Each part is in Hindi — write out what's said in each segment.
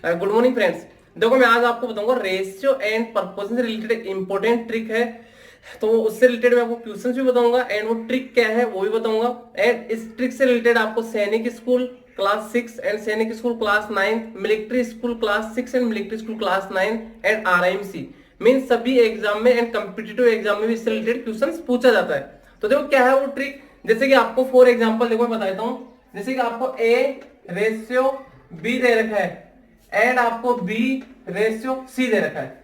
Good morning friends. देखो मैं आज आपको बताऊंगा रेशियो एंड प्रपोर्शन से रिलेटेड एक इंपॉर्टेंट ट्रिक है। तो उससे रिलेटेड मैं आपको क्वेश्चंस भी बताऊंगा एंड वो ट्रिक क्या है वो भी बताऊंगा। एंड इस ट्रिक से रिलेटेड आपको सैनिक स्कूल क्लास 6 एंड सैनिक school class 9, military school class 6 and military school class 9 and RIMC mean सभी एग्जाम में एंड कॉम्पिटिटिव एग्जाम में भी इससे रिलेटेड क्वेश्चन पूछा जाता है। तो देखो क्या है वो ट्रिक। जैसे कि आपको फॉर एग्जाम्पल देखो मैं बताता हूँ। जैसे कि आपको ए रेशियो बी दे रखा है एंड आपको बी रेशियो सी दे रखा है।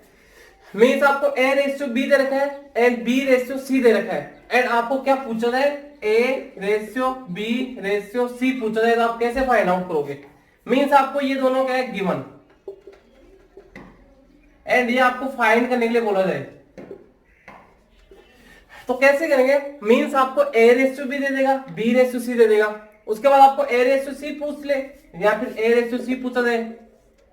मीन्स आपको ए रेशियो बी दे रखा है एंड बी रेशियो सी दे रखा है एंड आपको क्या पूछा है A ratio B ratio C पूछा है। तो आप कैसे फाइंड आउट करोगे। मीन्स आपको ये दोनों क्या है गिवन एंड ये आपको फाइंड करने के लिए बोला जाए। तो कैसे करेंगे। मीन्स आपको ए रेशियो बी दे देगा बी रेशियो सी दे देगा। उसके बाद आपको ए रेशियो सी पूछ ले या फिर ए रेशियो सी पूछा जाए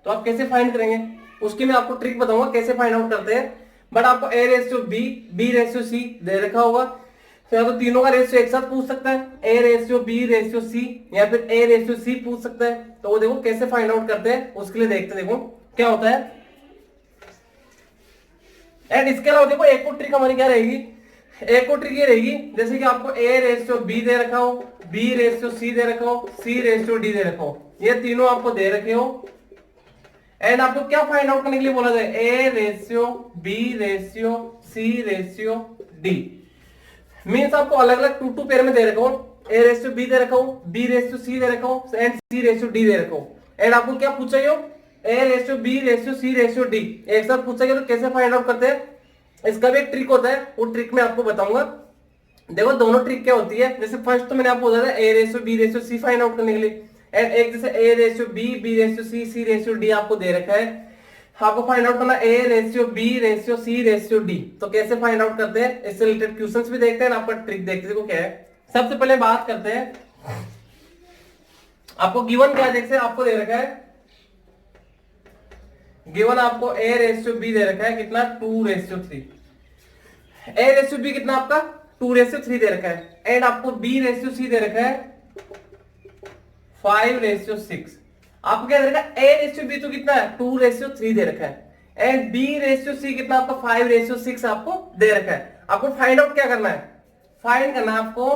तो आप कैसे फाइंड करेंगे। उसकी मैं आपको ट्रिक बताऊंगा कैसे फाइंड आउट करते हैं। बट आपको A ratio B B ratio C दे रखा होगा तो या तो तीनों का रेशियो एक साथ पूछ सकता है A ratio B ratio C या फिर ए रेशियो सी पूछ सकता है। तो वो देखो कैसे फाइंड आउट करते हैं उसके लिए देखते देखो क्या होता है। एंड इसके अलावा देखो एक और ट्रिक हमारी क्या रहेगी। एक और ट्रिक ये रहेगी जैसे कि आपको ए रेशियो बी दे रखा हो बी रेशियो सी दे रखा हो सी रेशियो डी दे रखा हो ये तीनों आपको दे रखे हो एंड आपको क्या फाइंड आउट करने के लिए बोला जाए A ratio B ratio C ratio D. Means आपको अलग अलग टू टू पेयर में दे रखा हो ए रेशियो बी दे रखा हो बी रेशियो सी दे रखा हो एंड सी रेशियो डी दे रखा हो एंड आपको क्या पूछा हो A ratio B ratio C ratio D एक साथ पूछा गया। तो कैसे फाइंड आउट करते हैं इसका भी एक ट्रिक होता है वो ट्रिक मैं आपको बताऊंगा। देखो दोनों ट्रिक क्या होती है। जैसे फर्स्ट तो मैंने आपको बताया A ratio B ratio C find out करने के लिए एंड एक जैसे A ratio B B ratio C C ratio D आपको दे रखा है। आपको फाइंड आउट करना A ratio B ratio C ratio D. तो कैसे फाइंड आउट करते हैं इससे रिलेटेड क्वेश्चंस भी देखते हैं आपका ट्रिक देखते हैं क्या है। सबसे पहले बात करते हैं आपको गिवन क्या जैसे आपको दे रखा है गिवन आपको ए रेशियो बी दे रखा है कितना 2:3। ए रेशियो बी कितना आपका 2:3 दे रखा है एंड आपको बी रेशियो सी दे रखा है 5:6। आपको क्या दे रखा है ए रेशियो बी तो कितना है 2:3 दे रखा है एंड बी रेशियो सी कितना आपका 5:6 आपको दे रखा है। आपको फाइंड आउट क्या करना है फाइंड करना है आपको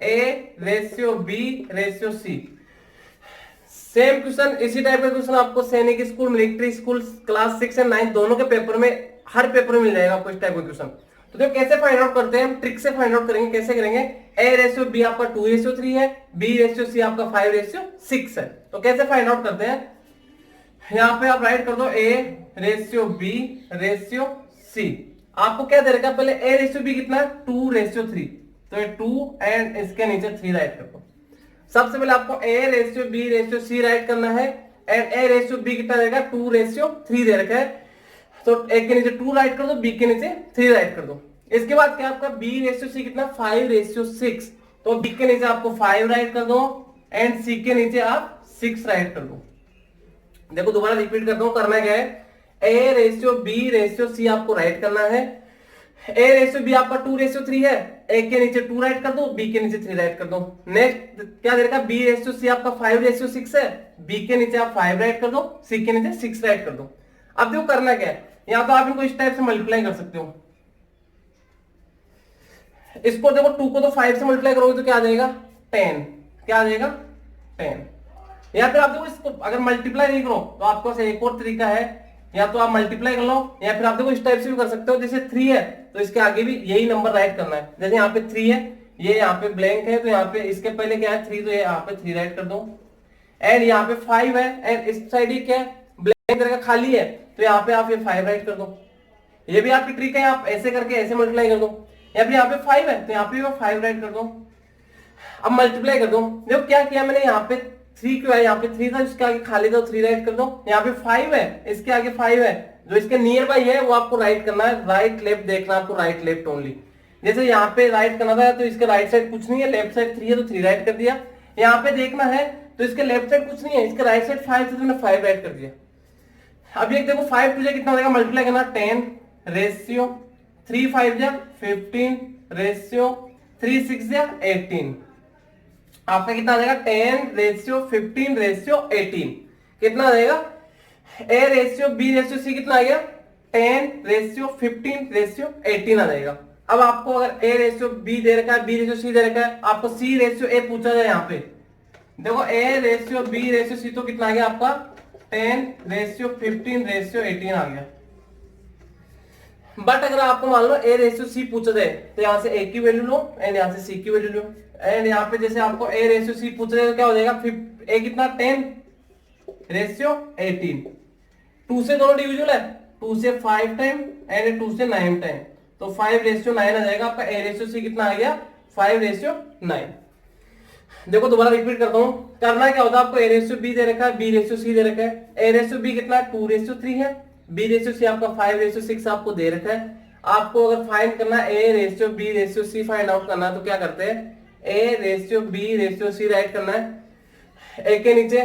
A ratio B ratio C. Same question इसी टाइप का क्वेश्चन आपको Sainik school military school class 6 and 9 दोनों के पेपर में हर पेपर में मिल जाएगा आपको इस टाइप का क्वेश्चन। तो देखो कैसे फाइंड आउट करते हैं हम ट्रिक से फाइंड आउट करेंगे। कैसे करेंगे ए रेशियो बी आपका 2:3 है बी रेशियो सी आपका 5:6 है। तो कैसे फाइंड आउट करते हैं यहां पे आप राइट कर दो A ratio B ratio C. आपको क्या दे रखा पहले ए रेशियो बी कितना 2:3 तो ये 2 एंड इसके नीचे 3 राइट कर दो। सबसे पहले आपको A ratio B ratio C write करना है एंड ए रेशियो बी कितना देगा 2:3 दे रखा है तो एक के नीचे 2 राइट कर दो बी के नीचे 3 राइट कर दो। इसके बाद क्या आपका बी रेशियो सी कितना 5:6 तो बी के नीचे आपको 5 राइट कर दो एंड सी के नीचे आप 6 राइट कर दो। देखो दोबारा रिपीट करता हूं करना क्या है A ratio B ratio C आपको राइट करना है। ए रेशियो बी आपका 2:3 है एक के नीचे 2 राइट कर दो बी के नीचे 3 राइट कर दो। नेक्स्ट क्या दे रखा बी रेशियो सी आपका 5:6 है बी के नीचे आप 5 राइट कर दो सी के नीचे 6 राइट कर दो। अब देखो करना क्या है यहां तो आप इनको इस टाइप से मल्टीप्लाई कर सकते हो। इसको देखो 2 को तो 5 से मल्टीप्लाई करोगे तो क्या आ जाएगा 10 क्या आ जाएगा 10। या फिर आप देखो इसको अगर मल्टीप्लाई नहीं करो तो आपके पास एक और तरीका है या तो आप मल्टीप्लाई कर लो या फिर आप देखो इस टाइप से भी कर सकते हो। जैसे 3 है तो इसके आगे भी यही नंबर राइट करना है। जैसे यहाँ पे 3 है ये यहाँ पे ब्लैंक है तो यहाँ पे इसके पहले क्या है 3 तो ये यहाँ पे 3 राइट कर दो एंड यहाँ पे 5 है एंड इस साइड ही क्या है ब्लैंक तरह का खाली है तो यहाँ पे आप ये 5 राइट कर दो। ये भी आपकी ट्रिक है आप ऐसे करके ऐसे मल्टीप्लाई कर दो या फिर यहाँ पे 5 है तो यहाँ पे 5 राइट कर दो। अब मल्टीप्लाई कर दो देखो क्या किया मैंने यहाँ पे 3 क्यों है यहाँ पे 3 था इसके आगे खाली था 3 राइट कर दो। यहाँ पे 5 है इसके आगे 5 है जो इसके नियर बाई है वो आपको राइट करना है राइट लेफ्ट देखना आपको राइट लेफ्ट ओनली। जैसे यहाँ पे राइट करना था तो इसके राइट साइड कुछ नहीं है लेफ्ट साइड 3 है तो 3 राइट कर दिया। यहाँ पे देखना है तो इसके लेफ्ट साइड कुछ नहीं है इसके राइट साइड 5 तो मैंने 5 राइट कर दिया। अब ये देखो 5 टू कितना हो जाएगा मल्टीप्लाई करना 10 रेशियो 3 5 जा 15 रेशियो 3 6 जा 18 आपका कितना आ जाएगा 10 रेशियो 15 रेशियो 18। कितना आ जाएगा, A ratio B ratio C कितना आ गया, 10 रेशियो 15 रेशियो 18 आ जाएगा। अब आपको अगर ए रेशियो बी दे रखा है, बी रेशियो सी दे रखा है, आपको सी रेशियो ए पूछा जाए, यहाँ पे देखो A ratio B ratio C तो कितना आ गया आपका 10 रेशियो 15 रेशियो 18 आ गया। बट अगर आपको मान लो ए रेशियो सी पूछा जाए तो यहां से ए की वैल्यू लो एंड यहां से सी की वैल्यू लो, एंड यहाँ पे जैसे आपको ए रेशियो सी पूछ रहे तो क्या हो जाएगा, ए कितना 10 रेशियो 18, 2 से दोनों डिविजिबल है, 2 से 5 टाइम एंड 2 से 9 टाइम, तो 5 रेशियो 9 आ जाएगा आपका। ए रेशियो सी कितना आ गया 5 रेशियो 9। देखो दोबारा रिपीट करता हूं, करना क्या होता है, आपको ए रेशियो बी दे रखा है, बी रेशियो सी दे रखा है, ए रेशियो बी कितना 2 रेशियो 3 है, बी रेशियो सी आपका 5 रेशियो 6 आपको दे रखा है। आपको अगर फाइंड करना है A ratio B ratio C find out करना है तो क्या करते हैं, A ratio B ratio C write करना है, ए के नीचे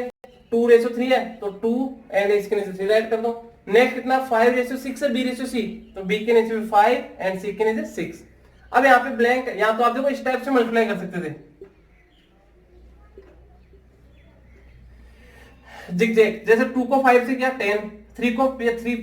2 रेशियो 3 है तो 2 एंड इसके नीचे 3 राइट कर दो। नेक्स्ट कितना 5 रेशियो 6 है बी रेशियो सी, तो बी के नीचे 5 एंड सी के नीचे 6। अब यहाँ पे ब्लैंक, यहाँ तो आप देखो इस टाइप से मल्टीप्लाई कर सकते थे, जिग जैसे 2 को 5 से किया 10, 3 को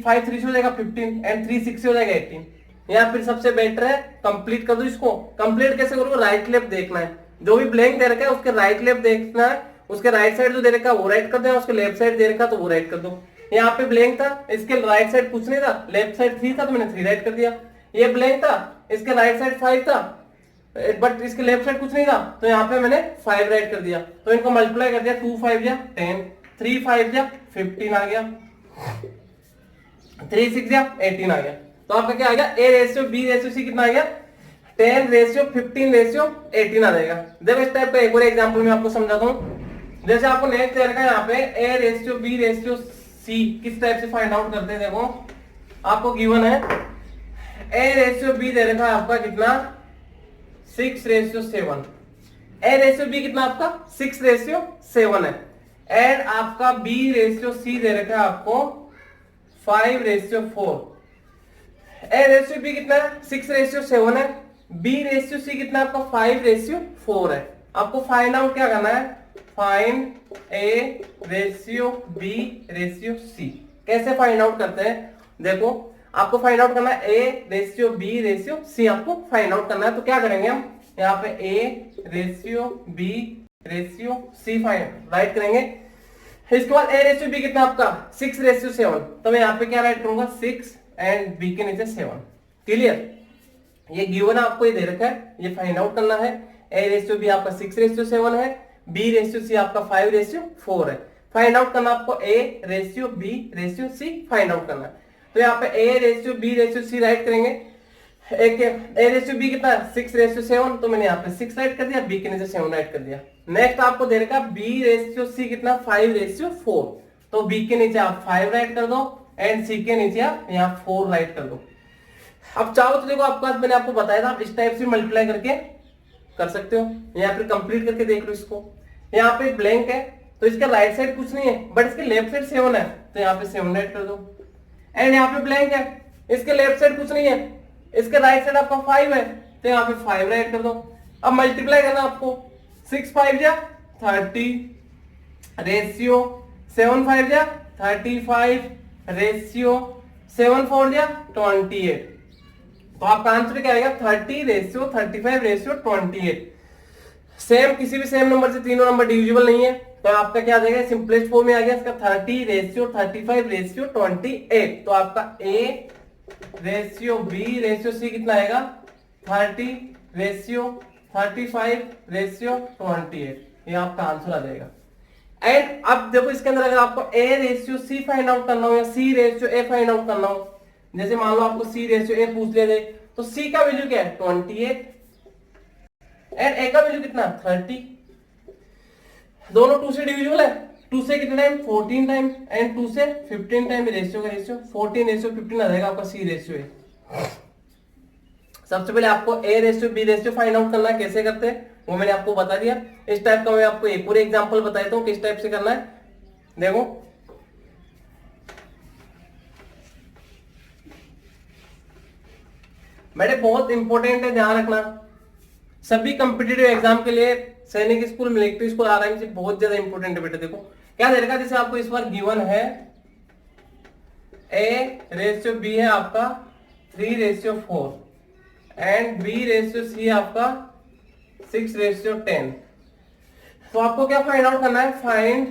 5 3 से हो जाएगा 15 एंड 3 6 से हो जाएगा 18। या फिर सबसे बेटर है कंप्लीट कर दो इसको। कंप्लीट कैसे करोगे, राइट लेफ्ट देखना है, जो भी ब्लैंक दे रखा है उसके राइट लेफ्ट देखना है, उसके राइट साइड जो दे रखा है वो राइट कर देना, उसके लेफ्ट साइड दे रखा तो वो राइट कर दो। यहाँ पे ब्लैंक था, इसके राइट साइड कुछ नहीं था, लेफ्ट साइड 3 था तो मैंने 3 राइट कर दिया। ये ब्लैंक था, इसके राइट साइड 5 था बट इसके लेफ्ट साइड कुछ नहीं था तो यहाँ पे मैंने 5 राइट कर दिया। तो इनको मल्टीप्लाई कर दिया, 2 5 या 10, 3 5 या 15 आ गया, 3 6 या 18 आ गया। तो आपका क्या आ गया, A ratio B ratio C कितना आ गया 10 रेशियो 15 रेशियो 18 आ जाएगा। देखो इस टाइप का एक और एग्जांपल मैं आपको समझाता हूं। जैसे आपको नेक्स्ट दे रखा है यहाँ पे A ratio B ratio C, किस टाइप से फाइंड आउट करते हैं। देखो आपको गिवन है ए रेशियो बी दे रखा है आपका कितना 6 रेशियो 7, ए रेशियो बी कितना आपका 6 रेशियो 7 है, एंड आपका बी रेशियो सी दे रखा है आपको 5 रेशियो 4। ए रेशियो बी कितना है 6 रेशियो 7 है, बी रेशियो सी कितना आपका 5 रेशियो 4 है। आपको फाइंड आउट क्या करना है, find A ratio B ratio C. कैसे फाइंड आउट करते हैं, देखो आपको फाइंड आउट करना है A ratio B ratio C, आपको फाइंड आउट करना है। तो क्या करेंगे हम यहाँ पे A ratio B ratio C find write करेंगे। इसके बाद ए रेशियो बी कितना आपका 6 रेशियो 7, तो मैं यहाँ पे क्या राइट करूंगा 6 एंड बी के नीचे 7। क्लियर, ये गिवन आपको ये दे रखा है, ये फाइंड आउट करना है। ए रेशियो बी आपका 6 रेशियो 7 है, बी रेशियो सी आपका 5 रेशियो 4 है। फाइंड आउट करना आपको A ratio B ratio C find out करना है। तो यहाँ पे A ratio B ratio C write करेंगे। ए रेशियो बी कितना 6 रेशियो 7, तो मैंने यहाँ पे 6 राइट कर दिया, बी के नीचे 7 राइट कर दिया। नेक्स्ट आपको दे रखा बी रेशियो सी कितना 5 रेशियो 4, तो बी के नीचे आप 5 राइट कर दो एंड सी के नीचे आप यहाँ 4 राइट कर दो। अब चाहो तो देखो आपका मैंने आपको बताया था, आप इस टाइप से मल्टीप्लाई करके कर सकते हो, यहाँ पे कंप्लीट करके देख लो इसको। यहाँ पे ब्लैंक है तो इसका राइट साइड कुछ नहीं है बट इसके लेफ्ट साइड 7 है, तो यहाँ पे 7 राइट कर दो। एंड यहाँ पे ब्लैंक है, इसके लेफ्ट साइड कुछ नहीं है, इसके राइट साइड आपका 5 है, तो यहाँ पे 5 राइट कर दो। अब मल्टीप्लाई करना आपको 6 5 जा 30 रेशियो 7 5 जा 35 रेशियो 7 4 जा 28। तो आपका आंसर क्या आएगा 30 रेशियो 35 रेशियो 28। सेम किसी भी सेम नंबर से तीनों नंबर डिविजिबल नहीं है, तो आपका क्या आ जाएगा सिंपलेस्ट फॉर्म में आ गया इसका 30 रेशियो 35 रेशियो 28। तो आपका A ratio B ratio C कितना आएगा 30 रेशियो 35 रेशियो 28, ये आपका आंसर आ जाएगा। एंड अब देखो इसके अंदर अगर आपको A ratio C find out करना हो या C ratio A find out करना हो, जैसे मान लो आपको सी रेशियो ए पूछ ले, तो सी का वैल्यू क्या है 28 एंड ए का वैल्यू कितना 30। दोनों 2 से डिविजिबल है, 2 से कितने टाइम 14 टाइम एंड 2 से 15 टाइम रेशियो का रेशियो 14 रेशियो 15 आ जाएगा आपका सी रेशियो ए। सबसे पहले आपको A ratio B ratio find out करना है, कैसे करते हैं वो मैंने आपको बता दिया। इस टाइप का मैं आपको एक पूरे एग्जांपल बताता हूँ किस टाइप से करना है। देखो बेटे बहुत इंपॉर्टेंट है, ध्यान रखना सभी कॉम्पिटिटिव एग्जाम के लिए। सैनिक स्कूल, मिलिट्री स्कूल, आरआरबी बहुत ज्यादा इंपॉर्टेंट है बेटे। देखो क्या दे रखा है, जैसे आपको इस बार गिवन है A/B है आपका 3/4 एंड B/C है आपका 6/10। तो आपको क्या फाइंड आउट करना है, फाइंड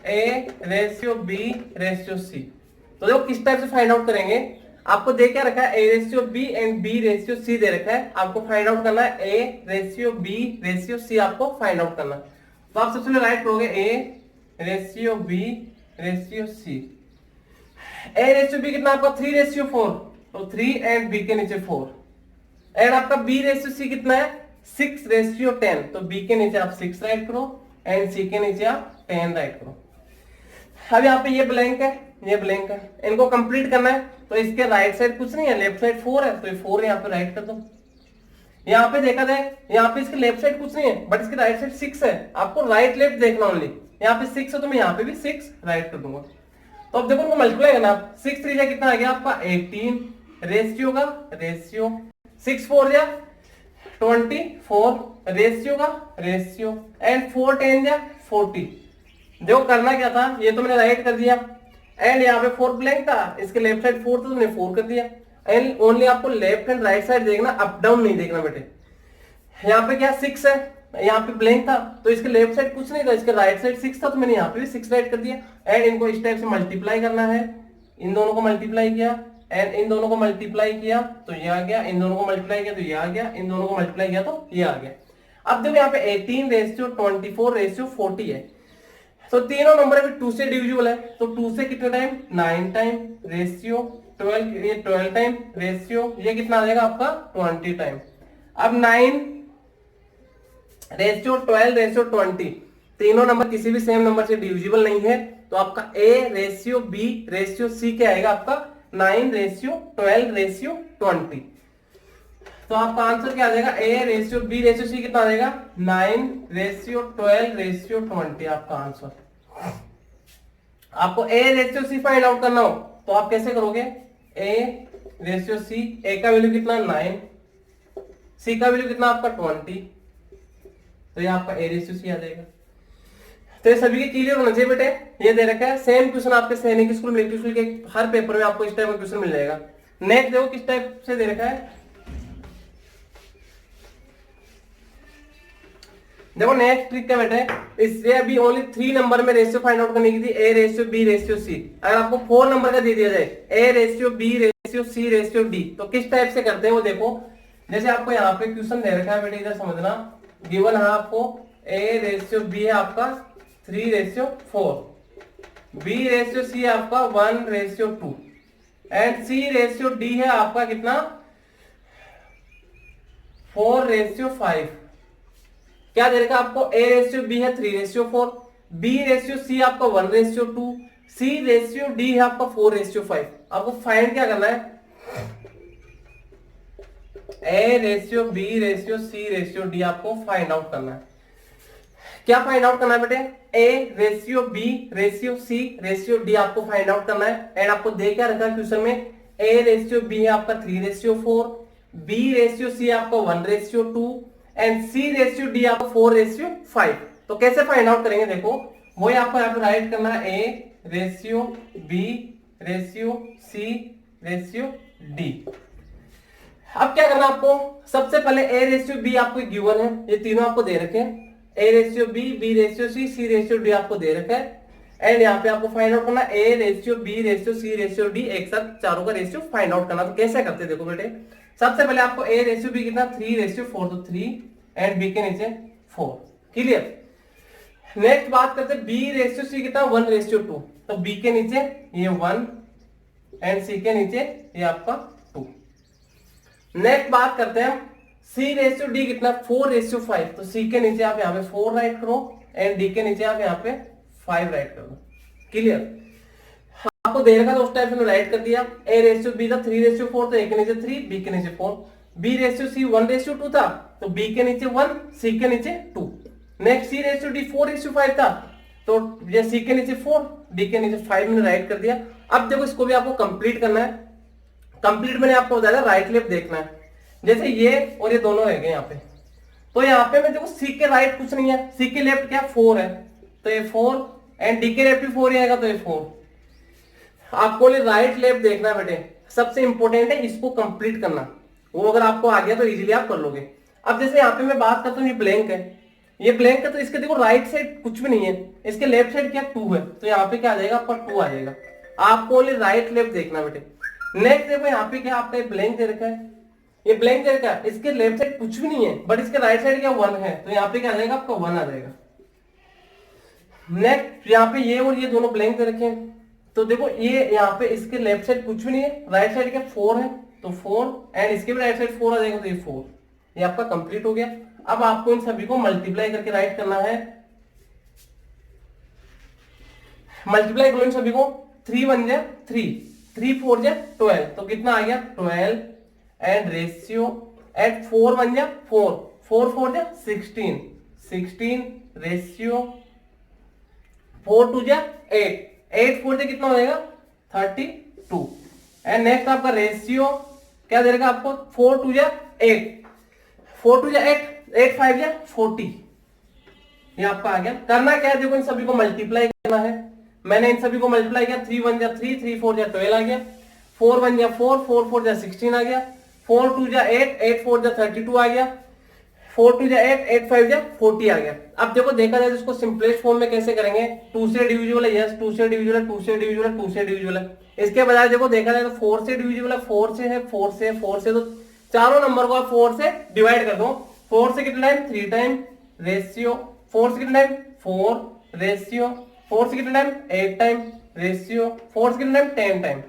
A/B/C। तो देखो किस टाइप से फाइंड आउट करेंगे, आपको दे क्या रखा है A/B एंड B/C दे रखा है, आपको फाइंड आउट करना है A/B/C, आपको फाइंड आउट करना है। तो आप सबसे पहले राइट करोगे A/B/C। A/B कितना आपका 3/4, तो 3 एंड B के नीचे 4 एंड आपका B/C कितना है 6/10, तो B के नीचे आप 6 राइट करो एंड C के नीचे आप 10 राइट करो। अब यहाँ पे ये ब्लैंक है, ये ब्लैंक है, इनको कंप्लीट करना है, तो इसके राइट साइड कुछ नहीं है, लेफ्ट साइड 4 है, तो ये 4 यहाँ पे राइट कर दो। यहाँ पे देखा जाए, यहाँ पे इसके लेफ्ट साइड कुछ नहीं है, बट इसके राइट साइड 6 है, आपको राइट लेफ्ट देखना ओनली। यहाँ पे 6 है तो मैं यहाँ पे भी 6 राइट कर दूंगा। तो अब देखो उनको मल्टीप्लाई करना, 6 3 जा कितना आ गया आपका 18, रेशियो का रेशियो 6 4 जा 24, रेशियो का रेशियो एंड 4 10 जा 40। देखो करना क्या था, ये तो मैंने राइट कर दिया एंड यहाँ पे 4 ब्लैंक था, इसके लेफ्ट साइड 4 था तो मैंने 4 कर दिया एंड ओनली आपको लेफ्ट एंड राइट साइड देखना, अप डाउन नहीं देखना बेटे। यहाँ पे क्या 6 है, यहाँ पे ब्लैंक था तो इसके लेफ्ट साइड कुछ नहीं था, इसके राइट साइड 6 था तो मैंने यहाँ पे भी 6 राइट कर दिया एंड इनको इस टाइप से मल्टीप्लाई करना है। इन दोनों को मल्टीप्लाई किया एंड इन दोनों को मल्टीप्लाई किया तो ये आ गया, इन दोनों को मल्टीप्लाई किया तो ये आ गया, इन दोनों को मल्टीप्लाई किया तो ये आ गया। अब देखो यहाँ पे 18/24/40 है, तो तीनों नंबर अभी 2 से डिविजिबल है, तो 2 से कितने टाइम 9 टाइम, रेशियो 12, ये 12 टाइम, रेशियो ये कितना आ जाएगा आपका 20 टाइम। अब 9/12/20, तीनों नंबर किसी भी सेम नंबर से डिविजिबल नहीं है, तो आपका A/B/C क्या आएगा आपका 9/12/20। तो आपका आंसर क्या आ जाएगा A/B/C कितना आ जाएगा 9/12/20 आपका आंसर। आपको A/C फाइंड आउट करना हो तो आप कैसे करोगे, A/C, A का वैल्यू कितना 9, C का वैल्यू कितना आपका 20, तो ये आपका A/C आ जाएगा। तो ये सभी के क्लियर होना चाहिए बेटे, ये दे रखा है सेम क्वेश्चन आपके सैनिक स्कूल मिलिट्री स्कूल के हर पेपर में आपको इस टाइप का क्वेश्चन मिल जाएगा। नेक्स्ट देखो किस टाइप से दे रखा है, देखो नेक्स्ट ट्रिक क्या बेटा है, इससे अभी ओनली 3 नंबर में रेशियो फाइंड आउट करने की थी A/B/C। अगर आपको 4 नंबर का दे दिया जाए A/B/C/D, तो किस टाइप से करते हैं वो देखो। जैसे आपको यहाँ पे क्वेश्चन दे रखा है बेटे, इधर समझना, गिवन है आपको A/B है आपका 3/4, B/C है आपका 1/2 एंड C/D है आपका कितना 4/5। क्या दे रखा आपको A/B है 3/4, B/C आपका 1/2, C/D है आपका 4/5। आपको फाइंड क्या करना है, A/B/C/D आपको फाइंड आउट करना है। क्या फाइंड आउट करना है बेटे, A/B/C/D आपको फाइंड आउट करना है एंड आपको दे क्या रखा है क्वेश्चन में, A/B है आपका 3/4, B/C आपका 1/2 एंड C/D आपका 4/5। तो कैसे फाइंड आउट करेंगे देखो, वही आपको यहाँ पे राइट करना है A/B/C/D। अब क्या करना आपको, सबसे पहले A/B आपको गिवन है, ये तीनों आपको दे रखे हैं, A/B, B/C, C/D आपको दे रखा है एंड यहाँ पे आपको फाइंड आउट करना A/B/C/D, एक साथ चारों का रेशियो फाइंड आउट करना। तो कैसे करते देखो बेटे, सबसे पहले आपको A/B कितना 3/4, तो 3 एंड B के नीचे 4, क्लियर। नेक्स्ट बात करते हैं B/C कितना 1/2, तो B के नीचे ये 1 एंड C के नीचे ये आपका 2। नेक्स्ट बात करते हैं C/D कितना 4/5, तो C के नीचे आप यहाँ पे 4 राइट करो एंड D के नीचे आप यहाँ पे 5 राइट कर दो, क्लियर। आपको दे रखा था उस टाइप से राइट कर दिया, A/B था 3/4, तो A के नीचे 3, B के नीचे 4, B/C 1/2 था तो B के नीचे 1, C के नीचे 2। नेक्स्ट C/D 4/5 था तो ये C के नीचे 4, D के नीचे 5 मैंने राइट कर दिया। अब देखो इसको भी आपको कंप्लीट करना है, कंप्लीट मैंने आपको बताया राइट लेफ्ट देखना है। जैसे ये और ये दोनों रह गए यहाँ पे, तो यहाँ पे मैं देखो C के राइट कुछ नहीं है, C के लेफ्ट क्या 4 है, तो ये 4 एंड डी के रेफ्ट भी 4 ही आएगा, तो ये 4। आपको राइट लेफ्ट देखना है बेटे, सबसे इंपॉर्टेंट है इसको कंप्लीट करना, वो अगर आपको आ गया तो इजीली आप कर लोगे। अब जैसे यहाँ पे मैं बात करता हूँ, ये ब्लैंक है, ये ब्लैंक है, तो इसके देखो राइट साइड कुछ भी नहीं है, इसके लेफ्ट साइड क्या 2 है, तो यहाँ पे क्या आ जाएगा आपका 2 आ जाएगा। आपको ओनली राइट लेफ्ट देखना बेटे। नेक्स्ट देखो यहाँ पे क्या आपका ब्लैंक दे रखा है, ये ब्लैंक दे रखा है, इसके लेफ्ट साइड कुछ भी नहीं है, बट इसके राइट साइड क्या 1 है, तो यहाँ पे क्या आ जाएगा आपका 1 आ जाएगा। नेक्स्ट यहाँ पे ये और ये दोनों ब्लैंक दे रखे हैं, तो देखो ये यहाँ पे इसके लेफ्ट साइड कुछ भी नहीं है, राइट साइड क्या 4 है, तो 4 एंड इसके भी राइट साइड 4 आ जाएगा, तो ये 4, ये आपका कंप्लीट हो गया। अब आपको इन सभी को मल्टीप्लाई करके राइट करना है, मल्टीप्लाई करो इन सभी को, 3 1 जा 3, 3 4 जा 12, तो कितना आ गया 12 एंड रेशियो एट 4 1 जा 4, 4 4 जा 16, 16 रेशियो 4 2 जा 8, 8 4 जा कितना हो जाएगा 32 एंड नेक्स्ट आपका रेशियो क्या दे देगा आपको 4 2 जा 8, 4 2 जा 8, 8 5 जा 40, ये आपका आ गया। करना क्या है, देखो इन सभी को मल्टीप्लाई करना है, मैंने इन सभी को मल्टीप्लाई किया, 3 1 जा 3, 3 4 जा 12 आ गया, 4 1 जा 4, 4 4 जा 16 आ गया, 4 2 जा 8, 8 4 जा 32 आ गया, 4 2 जा 8, 8 5 जा 40 आ गया। अब देखो देखा जाए इसको सिंपलेस्ट फॉर्म में कैसे करेंगे, 2 से डिविजिबल है, यस 2 से डिविजिबल है, 2 से डिविजिबल है, 2 से डिविजिबल है। इसके बजाय देखो देखा जाए तो 4 से डिविजिबल है, 4 से है, 4 से 4 से, तो चारों नंबर को आप 4 से डिवाइड कर दो। 4 से कितना टाइम 3 टाइम रेशियो, 4 से कितना टाइम 4 रेशियो, 4 से कितना टाइम 8 टाइम रेशियो, 4 से कितना टाइम 10 टाइम।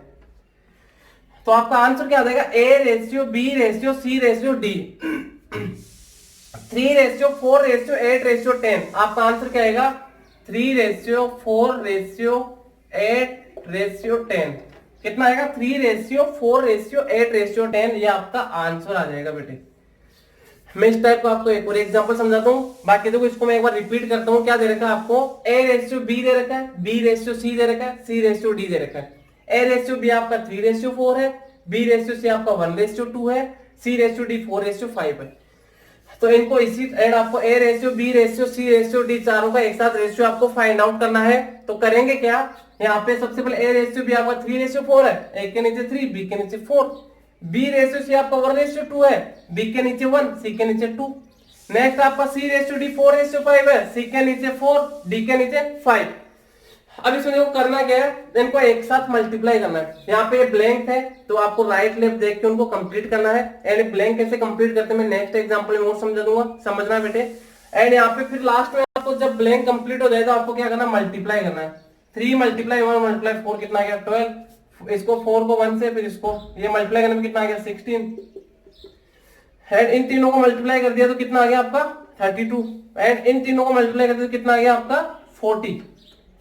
तो आपका आंसर क्या आ जाएगा, A ratio B ratio C ratio D, 3 ratio 4 ratio 8 ratio 10। आपका आंसर क्या आएगा 3 रेशियो 4 रेशियो 8 रेशियो 10। कितना आएगा 3 रेशियो 4 रेशियो 8 रेशियो 10, ये आपका आंसर आ जाएगा बेटे। मैं इस टाइप को आपको एक और एग्जांपल समझाता हूँ, बाकी देखो इसको मैं एक बार रिपीट करता हूँ। क्या दे रखा है आपको, ए रेशियो बी दे रखा है, बी रेशियो सी दे रखा है, सी रेशियो डी दे रखा है। ए रेशियो बी आपका 3 रेशियो 4 है, बी रेशियो सी आपका 1 रेशियो 2 है, सी रेशियो डी 4 रेशियो 5 है। तो इनको इसी एंड आपको A ratio B ratio C ratio D चारों का एक साथ रेशियो आपको फाइंड आउट करना है। तो करेंगे क्या, यहाँ पे सबसे पहले ए रेशियो बी आपका 3 रेशियो 4 है, ए के नीचे 3 बी के नीचे 4, बी रेशियो सी आपका 1 रेशियो 2 है, बी के नीचे 1 सी के नीचे 2। नेक्स्ट आपका सी रेशियो डी 4 रेशियो 5 है, सी के नीचे 4 डी के नीचे 5। अब इसमें देखो करना क्या है, इनको एक साथ मल्टीप्लाई करना है। यहाँ पे ब्लैंक है तो आपको राइट लेफ्ट देख के उनको कंप्लीट करना है। एंड ब्लैंक कैसे कंप्लीट करते हैं मैं नेक्स्ट एग्जांपल में और समझा दूंगा, समझना बेटे। एंड यहाँ पे फिर लास्ट में आपको जब ब्लैंक कंप्लीट हो जाए तो आपको क्या करना है, मल्टीप्लाई करना है। 3 मल्टीप्लाई 1 मल्टीप्लाई 4 कितना आ गया 12, इसको 4 को 1 से, फिर इसको ये मल्टीप्लाई करने में कितना आ गया 16। एंड इन तीनों को मल्टीप्लाई कर दिया तो कितना आ गया आपका 32। एंड इन तीनों को मल्टीप्लाई कर दिया तो कितना आ गया आपका 40।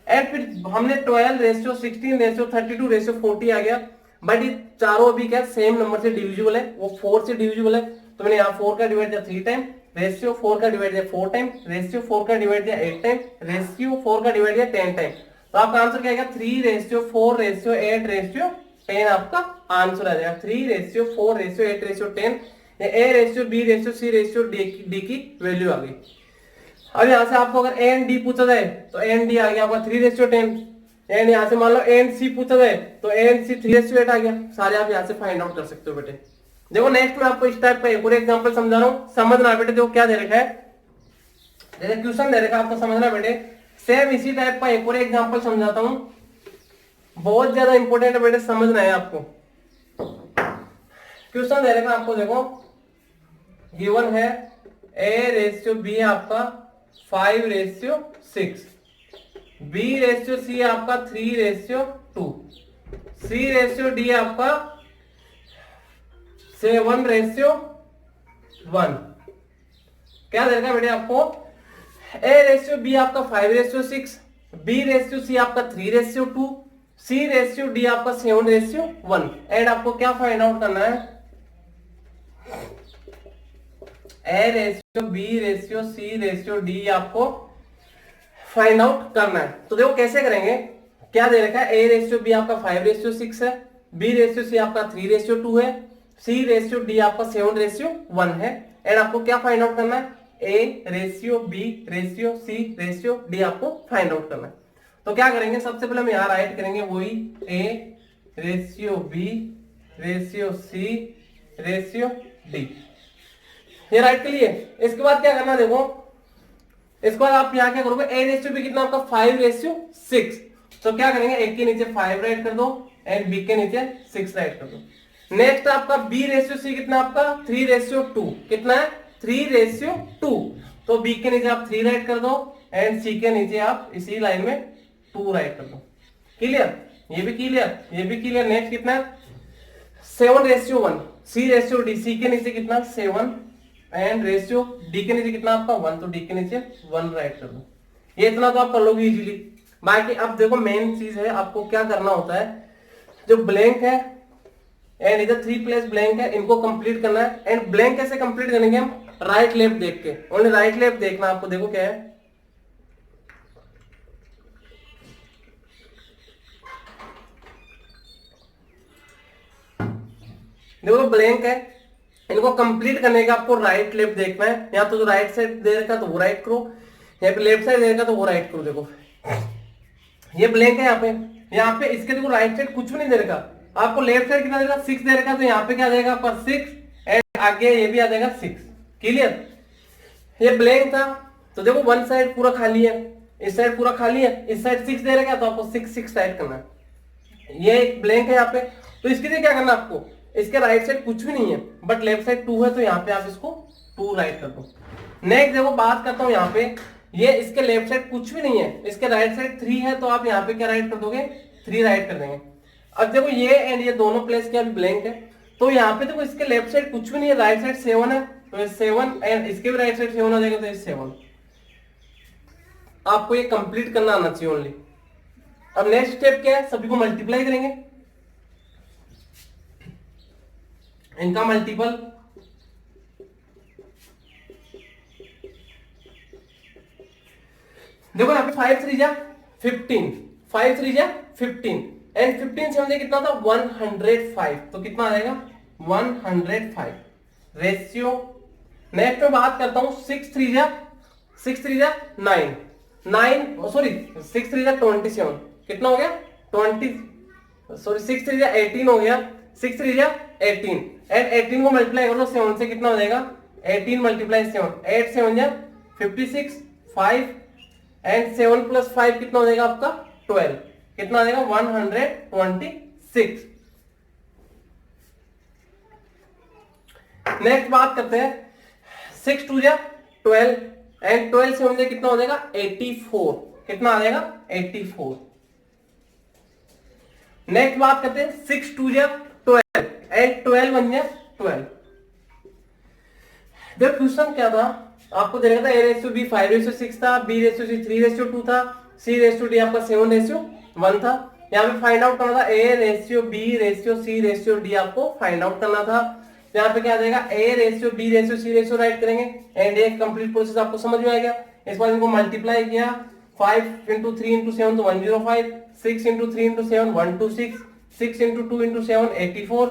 एंड फिर हमने 12 रेशियो 16 रेशियो 32 रेशियो 40 आ गया। बट ये चारों अभी क्या सेम नंबर से डिविजिबल है, वो 4 से डिविजिबल है, तो मैंने यहाँ 4 का डिवाइड दिया 3 टाइम, रेशियो 4 का डिवाइड दिया 4 टाइम, रेशियो 4 का डिवाइड दिया 8 टाइम, रेशियो 4 का डिवाइड दिया 10 टाइम। तो आपका आंसर क्या आएगा 3 रेशियो 4 रेशियो 8 रेशियो 10 आपका आंसर आ जाएगा। 3 ratio 4 ratio 8 ratio 10, A ratio B ratio C ratio D की वैल्यू आ गई। अब यहां से आपको अगर ए एंड डी पूछा जाए तो ए एंड डी आ गया आपका 3 रेशियो 10। एंड यहां से मान लो ए एंड सी पूछा जाए तो ए एंड सी 3 रेशियो 8 आ गया। सारे आप यहां से फाइंड आउट कर सकते हो बेटे। देखो नेक्स्ट में आपको इस टाइप का एक और एग्जांपल समझा रहा हूं, समझना बेटे। देखो क्या दे रखा है, जैसे क्वेश्चन दे रखा है आपको समझना बेटे। सेम इसी टाइप का एक और एग्जांपल समझाता हूं, बहुत ज्यादा इंपॉर्टेंट है बेटे, समझना है आपको। क्वेश्चन दे रखा है आपको, देखो गिवन है ए रेशियो बी आपका 5 रेशियो 6, बी रेशियो सी आपका 3 रेशियो 2, सी रेशियो डी आपका 7 रेशियो 1। क्या देगा बेटे आपको, ए रेशियो बी आपका 5 रेशियो 6, बी रेशियो सी आपका 3 रेशियो 2, सी रेशियो डी आपका 7 रेशियो 1। एंड आपको क्या फाइंड आउट करना है, A ratio B ratio C ratio D आपको फाइंड आउट करना है। तो देखो कैसे करेंगे, क्या दे रखा है, ए रेशियो बी आपका 5 रेशियो 6 है, बी रेशियो सी आपका 3 रेशियो 2 है, सी रेशियो डी आपका 7 रेशियो 1 है। एंड आपको क्या फाइंड आउट करना है, A ratio B ratio C ratio D आपको फाइंड आउट करना है। तो क्या करेंगे, सबसे पहले हम यहाँ राइट करेंगे वही A ratio B ratio C ratio D, ये राइट के लिए। इसके बाद क्या करना देखो, इसके बाद आप यहाँ क्या करोगे, ए रेशियो बी कितना आपका 5:6, तो क्या करेंगे, ए के नीचे 5 राइट कर दो एंड बी के नीचे 6 राइट कर दो। नेक्स्ट आपका बी रेशियो सी कितना आपका 3:2, कितना है 3:2, तो बी के नीचे आप 3 राइट कर दो एंड सी के नीचे आप इसी लाइन में 2 राइट कर दो। क्लियर, ये भी क्लियर, ये भी क्लियर। नेक्स्ट कितना है 7:1, सी रेशियो डी, सी के नीचे कितना 7 एंड रेशियो डी के नीचे कितना आपका 1, तो डी के नीचे 1 राइट कर दो। ये इतना तो आप कर लोगे इजीली। बाकी अब देखो मेन चीज है, आपको क्या करना होता है, जो ब्लैंक है एंड इधर 3 प्लेस ब्लैंक है, इनको कंप्लीट करना है। एंड ब्लैंक कैसे कंप्लीट करेंगे हम, राइट लेफ्ट देख के, ओनली राइट लेफ्ट देखना आपको। देखो क्या है, देखो ब्लैंक है, इनको कंप्लीट करने का आपको राइट लेफ्ट देखना है। या तो जो राइट साइड दे रखा तो वो राइट करो, यहाँ पे लेफ्ट साइड दे रखा तो वो राइट करो। देखो ये ब्लैंक है, यहाँ पे इसके देखो राइट साइड कुछ भी नहीं दे रखा, आपको लेफ्ट साइड कितना देगा 6 दे रखा, तो यहाँ पे क्या देगा आपका 6 एंड आगे ये भी आ जाएगा 6। क्लियर, ये ब्लैंक था तो देखो वन साइड पूरा खाली है, इस साइड पूरा खाली है, इस साइड 6 दे रखा तो आपको 6 राइट करना है। ये एक ब्लैंक है यहाँ पे, तो इसके लिए क्या करना है आपको, इसके राइट साइड कुछ भी नहीं है बट लेफ्ट साइड 2 है, तो यहाँ पे आप इसको 2 राइट कर दो। नेक्स्ट देखो बात करता हूँ यहाँ पे, ये इसके लेफ्ट साइड कुछ भी नहीं है, इसके राइट साइड 3 है, तो आप यहाँ पे क्या राइट कर दोगे 3 राइट कर देंगे। अब देखो ये एंड ये दोनों प्लेस क्या ब्लैंक है, तो यहाँ पे देखो इसके लेफ्ट साइड कुछ भी नहीं है, राइट साइड 7 है, तो ये 7 एंड इसके भी राइट साइड 7 आ जाएगा, तो ये 7। आपको ये कंप्लीट करना आना चाहिए ओनली। अब नेक्स्ट स्टेप क्या है, सभी को मल्टीप्लाई करेंगे, इनका मल्टीपल, देखो यहाँ पे 5 3 जा 15, 5 3 जा 15 एंड 15 से हमने कितना था 105, तो कितना आ जाएगा 105 रेशियो। नेक्स्ट में बात करता हूं 6 3 जा 9 9 सॉरी 6 3 जा 27, कितना हो गया 20 सॉरी 6 3 जा 18 हो गया, 6 3 जा 18 एंड 18 को मल्टीप्लाई करो 7 से, कितना हो जाएगा 18 मल्टीप्लाई 7, 8 7 जा 56, 5 एंड 7 प्लस 5 कितना हो जाएगा आपका 12, कितना आ जाएगा 126। नेक्स्ट बात करते हैं 6 2 जा 12 एंड 12 से मुझे कितना हो जाएगा 84, कितना आ जाएगा 84। नेक्स्ट बात करते हैं 6 2 जा 12 एंड 12 1 जा 12। देखो क्वेश्चन क्या था, आपको दे रखा था a रेशियो b 5:6 था, b रेशियो c 3:2 था, c रेशियो d आपका 7:1 था। यहाँ पे फाइंड आउट करना था a ratio b ratio c ratio d, आपको फाइंड आउट करना था। यहाँ पे क्या आ जाएगा a ratio b ratio c ratio right करेंगे एंड एक कंप्लीट प्रोसेस आपको समझ में आएगा। इस बार इनको मल्टीप्लाई किया 5 × 3 × 7 तो 105, 6 × 3 × 7 126, 6 × 2 × 7 84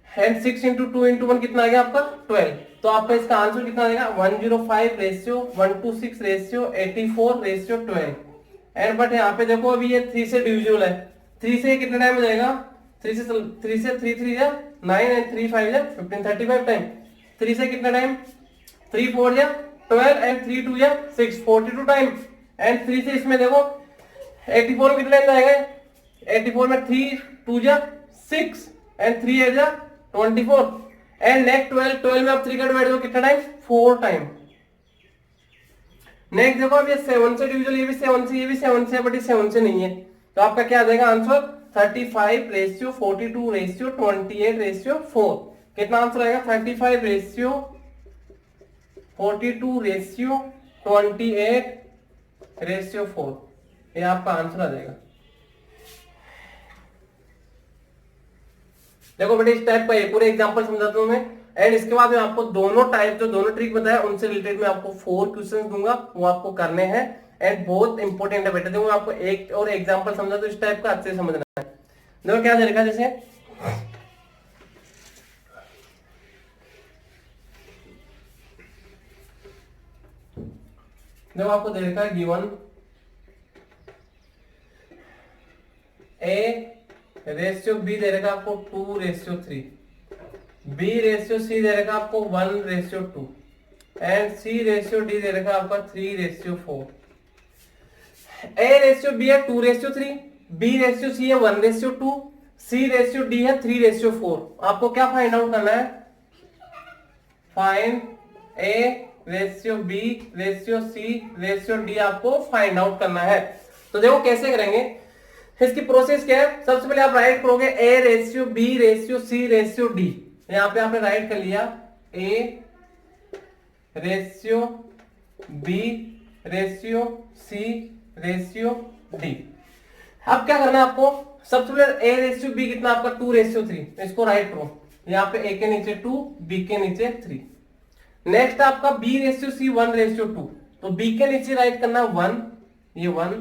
एंड 6 × 2 × 1 कितना आ गया आपका 12। तो आपका इसका आंसर कितना आएगा 105 ratio 126 ratio 84 ratio 12 and but यहाँ पे देखो अभी ये 3 से डिविजिबल है, 3 से कितना टाइम हो जाएगा 3 से 3 3 जा 9 एंड 3 5 जा 15 35 टाइम, 3 से कितना टाइम 3 4 जा 12 एंड 3 2 जा 6 42 टाइम एंड 3 से इसमें देखो 84 में कितना टाइम जाएगा 84 में 3 2 जा 6 एंड 3 8 जा 24 एंड नेक्स्ट 12 में आप 3 का डिवाइड करो कितना टाइम 4 टाइम। नेक्स्ट देखो अब ये 7 से डिविजन, ये भी 7 से, ये भी 7 से, बट ये 7 से नहीं है, तो आपका क्या आ जाएगा आंसर 35 रेशियो 42 रेशियो 28 रेशियो 4। कितना आंसर आएगा 35 रेशियो 42 रेशियो 28 रेशियो 4, ये आपका आंसर आ जाएगा। देखो बेटे इस टाइप का एक पूरे एग्जांपल समझाता हूं मैं एंड इसके बाद मैं आपको दोनों टाइप जो दोनों ट्रिक बताया उनसे रिलेटेड मैं आपको 4 क्वेश्चंस दूंगा, वो आपको करने हैं एंड बहुत इंपॉर्टेंट है बेटे। देखो मैं आपको एक और एग्जांपल समझा तो इस टाइप का अच्छे से समझना है। देखो क्या दे रखा है, जैसे देखो आपको दे रखा है गिवन ए रेशियो बी दे रखा आपको 2:3, बी रेशियो सी दे रखा आपको 1:2 एंड सी रेशियो डी दे रखा आपका 3:4। ए रेशियो बी है 2:3, बी रेशियो सी है 1:2, सी रेशियो डी है 3:4। आपको क्या फाइंड आउट करना है? Find A ratio B ratio C ratio D आपको फाइंड आउट करना है। तो देखो कैसे करेंगे, इसकी प्रोसेस क्या है? सबसे पहले आप राइट करोगे A ratio B ratio C ratio D. यहां पे आपने राइट कर लिया A ratio B ratio C ratio D. अब क्या करना है आपको? सबसे पहले ए रेशियो बी कितना आपका 2:3, इसको राइट करो। यहाँ पे ए के नीचे 2, बी के नीचे 3। नेक्स्ट आपका बी रेशियो सी 1:2, तो बी के नीचे राइट करना 1, ये 1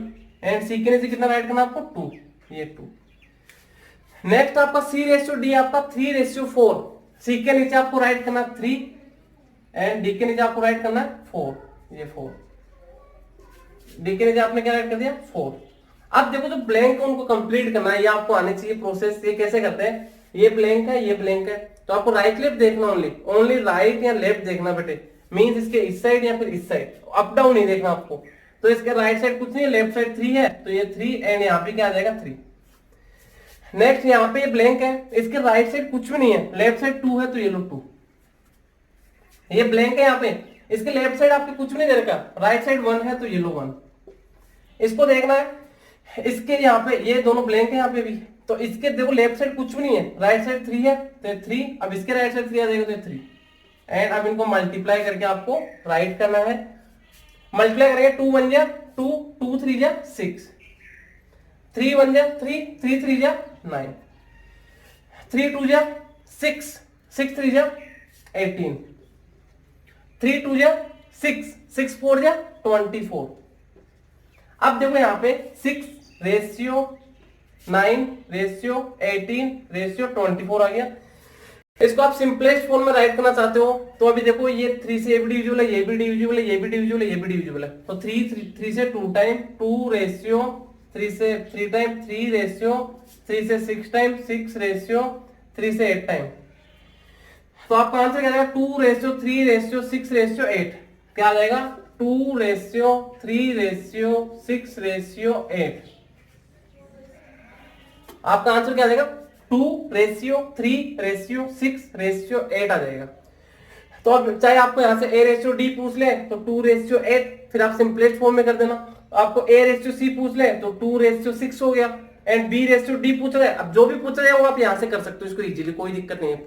एंड सी के नीचे कितना राइट करना आपको 2, ये 2। नेक्स्ट आपका सी रेशियो डी आपका 3:4, सी के नीचे आपको राइट करना 3 एंड डी के नीचे आपको राइट करना 4, ये 4। डी के नीचे आपने क्या राइट कर दिया 4। अब देखो जो ब्लैंक है उनको कंप्लीट करना है, ये आपको आनी चाहिए प्रोसेस। ये कैसे करते हैं? ये ब्लैंक है, ये ब्लैंक है, तो आपको राइट लेफ्ट देखना, ओनली राइट या लेफ्ट देखना बेटे। मींस इसके इस साइड या फिर इस साइड, अप डाउन नहीं देखना आपको। तो इसके राइट साइड कुछ नहीं है, लेफ्ट साइड 3 है, तो ये 3 एंड यहाँ पे क्या आ जाएगा 3। नेक्स्ट यहाँ पे ये ब्लैंक है, इसके राइट साइड कुछ भी नहीं है, लेफ्ट साइड 2 है, तो ये लो 2। ये ब्लैंक है यहाँ पे, इसके लेफ्ट साइड आपके कुछ भी नहीं दे रखा, राइट साइड 1 है, तो ये लो 1। इसको देखना है, इसके यहाँ पे ये दोनों ब्लैंक है यहाँ पे भी, तो इसके देखो लेफ्ट साइड कुछ भी नहीं है, राइट साइड 3 है, तो 3। अब इसके राइट साइड 3 आ जाएगा, तो 3 एंड अब इनको मल्टीप्लाई करके आपको राइट करना है। मल्टीप्लाई करेंगे 2 1 जा 2, 2 3 जा 6, 3 1 जा 3, 3 3 जा 9, 3 2 जा 6, 6 3 जा 18, 3 2 जा 6, 6 4 जा 24। अब देखो यहाँ पे 6 रेशियो 9 रेशियो 18 रेशियो 24 आ गया। इसको आप सिंपलेस्ट फॉर्म में राइट करना चाहते हो तो अभी देखो ये 3 से ये भी डिविजिबल है, ये भी डिविजिबल है, ये भी डिविजिबल है, ये भी डिविजिबल है। तो 3 से 2 टाइम 2 रेशियो 3 से 3 टाइम 3 रेशियो 3 से 6 टाइम 6 रेशियो 3 से 8 टाइम। तो आपका आंसर क्या आएगा? 2 रेशियो 3 रेशियो 6 रेशियो 8। क्या आ जाएगा? 2 रेशियो 3 रेशियो 6 रेशियो 8। आपका आंसर क्या आ जाएगा? 2 रेशियो 3 रेशियो 6 रेशियो 8 आ जाएगा। तो अब चाहे आपको यहां से ए रेशियो डी पूछ ले तो 2 रेशियो 8, फिर आप सिंपलेस्ट फॉर्म में कर देना। आपको ए रेशियो सी पूछ ले तो 2 रेशियो 6 हो गया एंड बी रेशियो डी पूछ रहे हैं। अब जो भी पूछ रहे हैं वो आप यहां से कर सकते हो इसको इजीली, कोई दिक्कत नहीं है।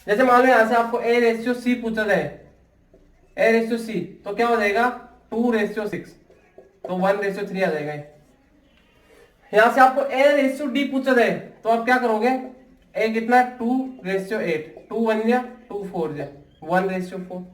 जैसे मान लो यहां से आपको ए रेशियो सी पूछ रहे हैं, ए रेशियो सी, तो क्या हो जाएगा? 2 रेशियो 6, तो 1 रेशियो 3 आ जाएगा। यहां से आपको ए रेशियो डी पूछ रहे हैं तो आप क्या करोगे? ए कितना? 2 रेशियो 8, 2 1 जा 2 4 जा 1 रेशियो 4।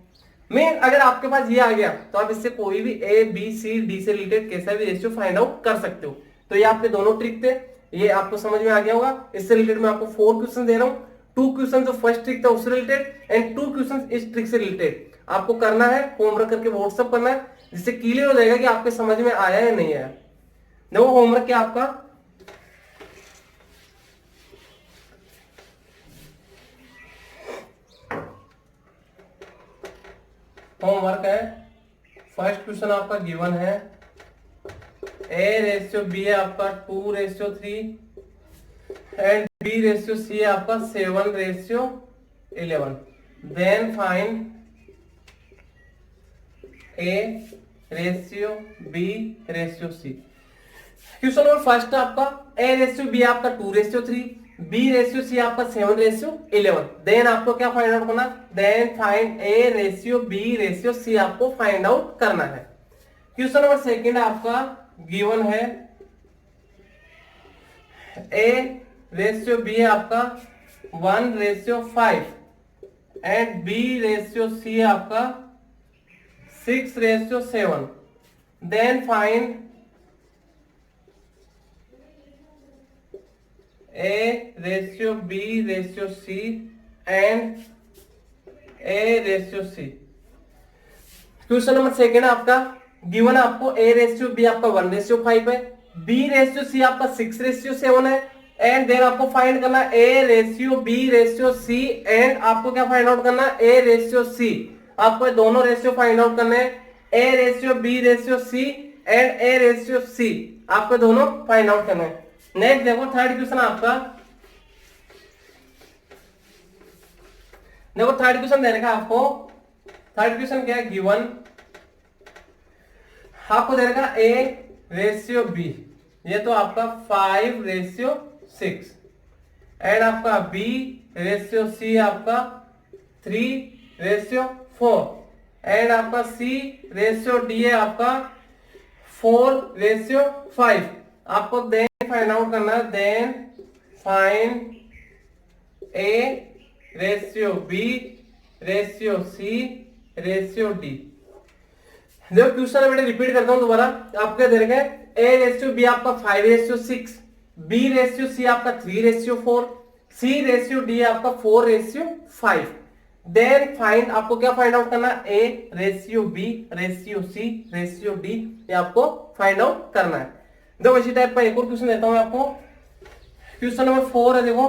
मैं अगर आपके पास ये आ गया तो आप इससे कोई भी ए बी सी डी से रिलेटेड कैसा भी रेशियो फाइंड आउट कर सकते हो। तो ये आपके दोनों ट्रिक थे, ये आपको समझ में आ गया होगा। इससे रिलेटेड मैं आपको 4 क्वेश्चन दे रहा हूँ। 2 क्वेश्चन जो फर्स्ट ट्रिक था उससे रिलेटेड एंड 2 क्वेश्चन इस ट्रिक से रिलेटेड। आपको करना है, होमवर्क करके व्हाट्सएप करना है, जिससे क्लियर हो जाएगा कि आपके समझ में आया या नहीं आया। देखो होमवर्क क्या आपका, होमवर्क है, फर्स्ट क्वेश्चन आपका गिवन है ए रेशियो बी है आपका 2 ratio 3 and B ratio C है आपका 7 ratio 11। Then find A ratio B ratio C. Question number first आपका ए रेशियो बी आपका 2 रेशियो 3, बी रेशियो सी आपका 7 रेशियो 11। देन आपको क्या फाइंड आउट करना? Then find A ratio B ratio C आपको फाइंड आउट करना है। क्वेश्चन नंबर सेकंड आपका गिवन है ए रेशियो बी है आपका 1 ratio 5 and B ratio C है आपका 6 ratio 7। Then find A ratio B ratio C and A ratio C. Question number second आपका गिवन आपको ए रेशियो बी आपका 1 रेशियो 5 है बी रेशियो सी आपका 6:7 है, एंड देन आपको फाइंड करना A ratio B ratio C, and आपको क्या फाइंड आउट करना ए रेशियो सी। आपको दोनों रेशियो फाइंड आउट करने हैं, A ratio B ratio C and A ratio C, आपको दोनों फाइंड आउट करना है। नेक्स्ट देखो थर्ड क्वेश्चन आपका, देखो थर्ड क्वेश्चन दे रखा है आपको। थर्ड क्वेश्चन क्या है, गिवन आपको दे रखा ए रेशियो बी, ये तो आपका 5:6, एंड आपका बी रेशियो सी आपका 3:4, एंड आपका सी रेशियो डी है आपका 4:5। आपको देन फाइंड आउट करना है, then find A ratio B ratio C ratio D. देखो क्वेश्चन मैं रिपीट करता हूं दोबारा, आपके दे रखे ए रेशियो बी आपका 5:6, बी रेशियो सी आपका 3:4, सी रेशियो डी आपका 4:5। देन फाइंड, आपको क्या फाइंड आउट करना है, A ratio B ratio C ratio D, ये आपको फाइंड आउट करना है। देखो इसी टाइप का एक और क्वेश्चन देता हूं आपको, क्वेश्चन नंबर 4 है। देखो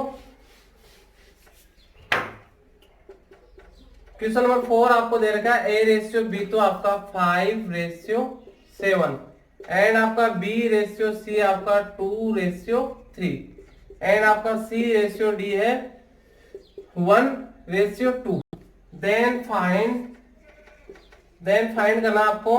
क्वेश्चन नंबर 4 आपको दे रखा है ए रेशियो बी तो आपका 5:7, एंड आपका बी रेशियो सी आपका 2:3, एंड आपका सी रेशियो डी है 1:2। देन फाइंड करना आपको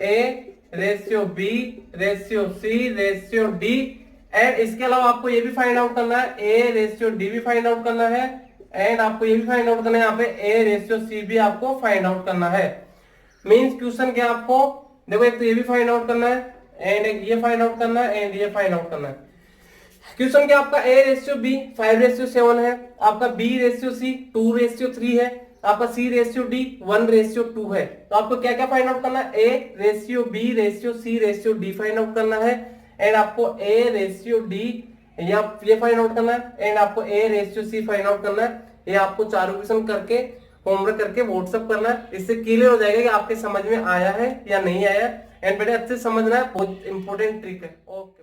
A ratio B ratio C ratio D, and इसके अलावा आपको ये भी फाइंड आउट करना है, ए रेशियो डी भी फाइंड आउट करना है, एंड आपको ये भी फाइंड आउट करना है, यहाँ पे ए रेशियो सी भी आपको फाइंड आउट करना है। मींस क्वेश्चन क्या आपको, देखो एक तो ये भी फाइंड आउट करना है, एंड एक ये फाइंड आउट करना है, एंड ये फाइंड आउट करना है। क्वेश्चन क्या आपका ए रेशियो बी 5:7 है, आपका बी रेशियो सी 2:3 है, आपका सी रेशियो डी 1:2 है। तो आपको क्या क्या फाइंड आउट करना है, A ratio B ratio C ratio D find out करना है, एंड आपको ए रेशियो डी ये फाइंड आउट करना है, एंड आपको A ratio C find out करना है। ये आपको चारों क्वेश्चन करके होमवर्क करके व्हाट्सएप करना है, इससे क्लियर हो जाएगा कि आपके समझ में आया है या नहीं आया, एंड बेटे अच्छे समझना है, बहुत इंपॉर्टेंट ट्रिक है। ओके।